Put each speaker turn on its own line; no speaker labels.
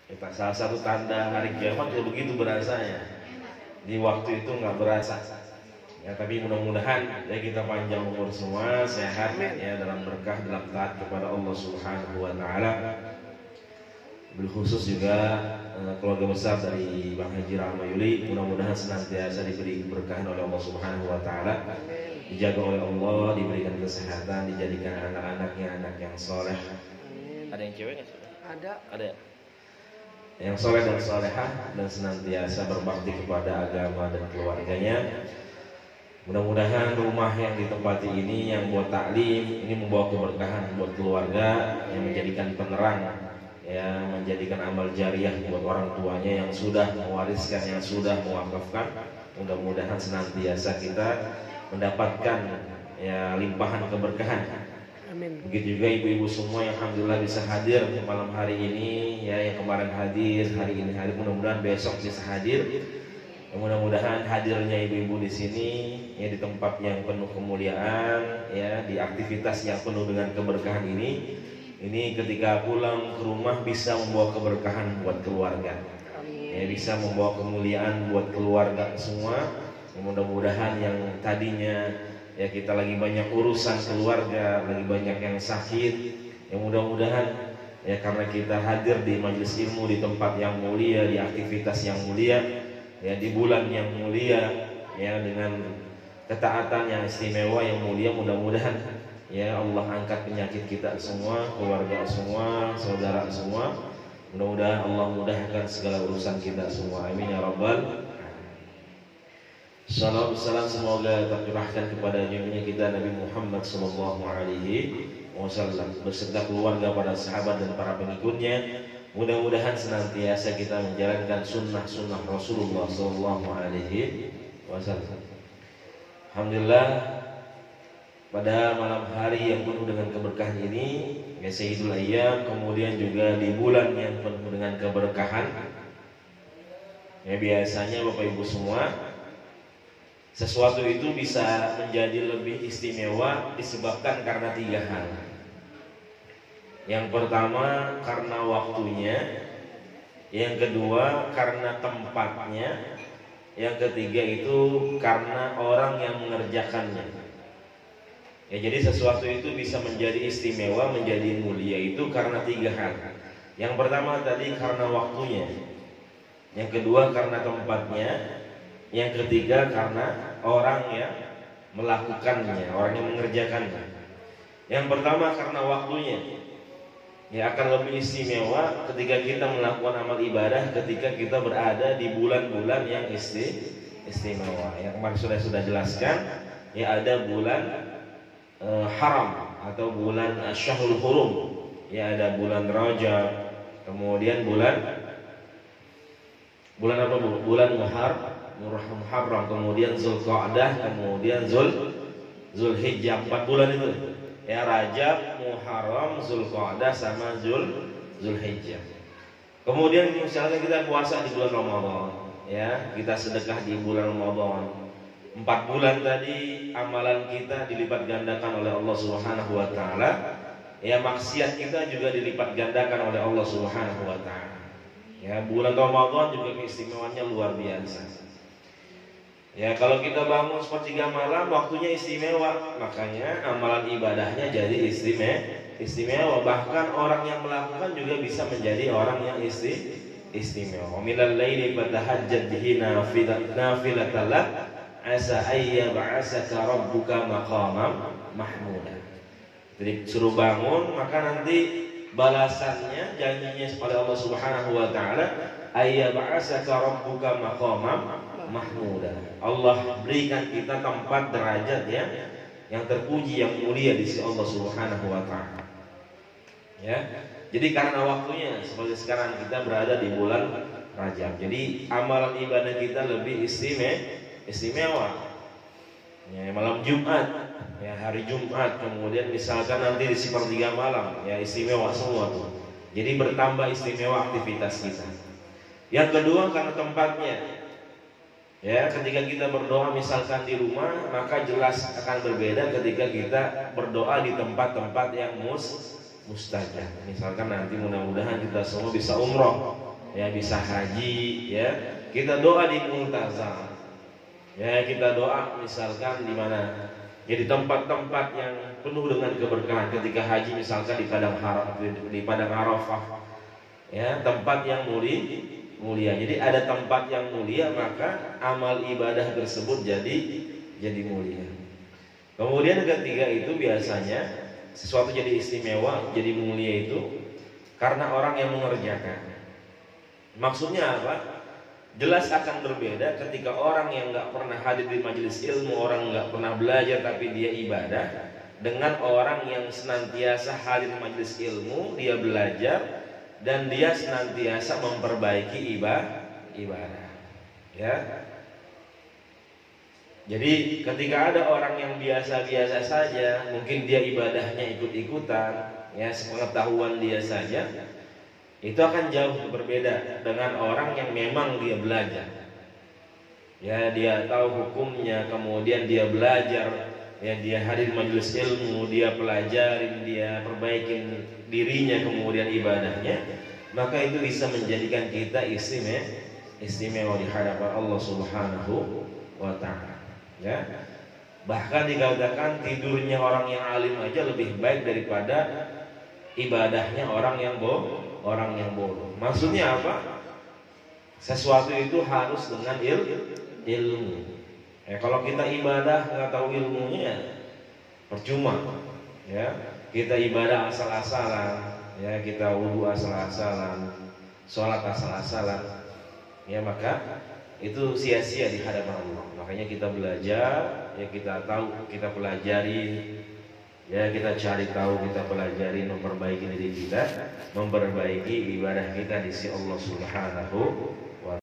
Kita salah satu tanda hari kiamat ya begitu berasanya. Di waktu itu nggak berasa. Ya, tapi mudah-mudahan ya kita panjang umur semua, sehat ya dalam berkah dalam taat kepada Allah Subhanahu wa taala. Khusus juga keluarga besar dari Bang Haji Rahma Yuli, mudah-mudahan senantiasa diberi keberkahan oleh Allah Subhanahu wa taala, dijaga oleh Allah, diberikan kesehatan, dijadikan anak-anaknya anak yang soleh. Ada yang cewek nggak? Ada. Yang soleh dan solehah dan senantiasa berbakti kepada agama dan keluarganya. Mudah-mudahan rumah yang ditempati ini yang buat taklim ini membawa keberkahan buat keluarga, yang menjadikan penerang, ya menjadikan amal jariah buat orang tuanya yang sudah mewariskan, yang sudah mewakafkan. Mudah-mudahan senantiasa kita mendapatkan ya limpahan keberkahan. Amin. Begitu juga ibu-ibu semua yang alhamdulillah bisa hadir malam hari ini, ya yang kemarin hadir, hari ini hadir, mudah-mudahan besok bisa hadir. Ya, mudah-mudahan hadirnya ibu-ibu di sini ya di tempat yang penuh kemuliaan, ya di aktivitas yang penuh dengan keberkahan ini ketika pulang ke rumah bisa membawa keberkahan buat keluarga. Ya bisa membawa kemuliaan buat keluarga semua. Ya, mudah-mudahan yang tadinya ya kita lagi banyak urusan keluarga, lagi banyak yang sakit, ya mudah-mudahan ya karena kita hadir di majelis ilmu, di tempat yang mulia, di aktivitas yang mulia, ya di bulan yang mulia, ya dengan ketaatan yang istimewa yang mulia, mudah-mudahan ya Allah angkat penyakit kita semua, keluarga semua, saudara semua, mudah-mudahan Allah mudahkan segala urusan kita semua, amin ya rabbal. Salam salam semoga tercurahkan kepada junjungan kita Nabi Muhammad sallallahu alaihi wasallam beserta keluarga, para sahabat dan para pengikutnya. Mudah-mudahan senantiasa kita menjalankan sunnah-sunnah Rasulullah sallallahu alaihi wasallam. Alhamdulillah pada malam hari yang penuh dengan keberkahan ini, ya Sayyidul Ayyam, kemudian juga di bulan yang penuh dengan keberkahan. Ya biasanya Bapak Ibu semua, sesuatu itu bisa menjadi lebih istimewa disebabkan karena 3 hal. Yang pertama karena waktunya, yang kedua karena tempatnya, yang ketiga itu karena orang yang mengerjakannya. Ya jadi sesuatu itu bisa menjadi istimewa, menjadi mulia itu karena 3 hal. Yang pertama tadi karena waktunya, yang kedua karena tempatnya, yang ketiga karena orang yang melakukannya, orang yang mengerjakannya. Yang pertama karena waktunya, ya akan lebih istimewa ketika kita melakukan amal ibadah ketika kita berada di bulan-bulan yang istimewa. Yang kemarin sudah jelaskan, ya ada bulan haram atau bulan Syahrul Hurum, ya ada bulan Rajab, kemudian bulan apa bu? Bulan Muharram, kemudian Zulqa'dah, kemudian Zulhijjah, 4 bulan itu. Ya Rajab, Muharram, Zulqa'dah sama Zulhijjah. Kemudian misalnya kita puasa di bulan Ramadan, ya kita sedekah di bulan Ramadan. 4 bulan tadi amalan kita dilipat gandakan oleh Allah Subhanahu wa taala. Ya maksiat kita juga dilipat gandakan oleh Allah Subhanahu wa taala. Ya bulan Ramadan juga keistimewaannya luar biasa. Ya kalau kita bangun sepertiga malam waktunya istimewa, makanya amalan ibadahnya jadi istimewa. Bahkan orang yang melakukan juga bisa menjadi orang yang istimewa. Minal laili fatahajjad bihi nafilatan lak asa ayya ba'asaka rabbuka maqamam mahmuda. Jadi suruh bangun, maka nanti balasannya janjinya oleh Allah Subhanahu wa taala ayya ba'asaka rabbuka maqamam mahmuda. Allah berikan kita tempat derajat ya yang terpuji, yang mulia di sisi Allah Subhanahu wa taala. Ya. Jadi karena waktunya seperti sekarang kita berada di bulan Rajab. Jadi amalan ibadah kita lebih istimewa. Ya, malam Jumat, ya hari Jumat, kemudian misalkan nanti di sepertiga malam, ya istimewa semua tuh. Jadi bertambah istimewa aktivitas kita. Yang kedua karena tempatnya. Ya, ketika kita berdoa misalkan di rumah, maka jelas akan berbeda ketika kita berdoa di tempat-tempat yang mustajab. Misalkan nanti mudah-mudahan kita semua bisa umroh, ya bisa haji, ya kita doa di multazam, ya kita doa misalkan di mana, ya di tempat-tempat yang penuh dengan keberkahan. Ketika haji misalkan di padang di padang Arafah, ya tempat yang mulia. Jadi ada tempat yang mulia, maka amal ibadah tersebut jadi mulia. Kemudian ketiga itu biasanya sesuatu jadi istimewa, jadi mulia itu karena orang yang mengerjakan. Maksudnya apa? Jelas akan berbeda ketika orang yang nggak pernah hadir di majelis ilmu, orang nggak pernah belajar tapi dia ibadah, dengan orang yang senantiasa hadir di majelis ilmu, dia belajar dan dia senantiasa memperbaiki ibadah. Ya. Jadi ketika ada orang yang biasa-biasa saja, mungkin dia ibadahnya ikut-ikutan, ya sepengetahuan dia saja, itu akan jauh berbeda dengan orang yang memang dia belajar. Ya, dia tahu hukumnya, kemudian dia belajar, ya dia hadir majelis ilmu, dia pelajarin, dia perbaikin dirinya, kemudian ibadahnya, maka itu bisa menjadikan kita istimewa di hadapan Allah Subhanahu wa taala. Ya. Bahkan dikatakan tidurnya orang yang alim aja lebih baik daripada ibadahnya orang yang bodoh. Maksudnya apa? Sesuatu itu harus dengan ilmu. Ya, kalau kita ibadah nggak tahu ilmunya, percuma. Ya, kita ibadah asal-asalan, ya kita wudu asal-asalan, sholat asal-asalan, ya maka itu sia-sia di hadapan Allah. Makanya kita belajar, ya kita tahu, kita pelajari. Ya kita cari tahu, kita pelajari, memperbaiki diri kita, memperbaiki ibadah kita di sisi Allah Subhanahu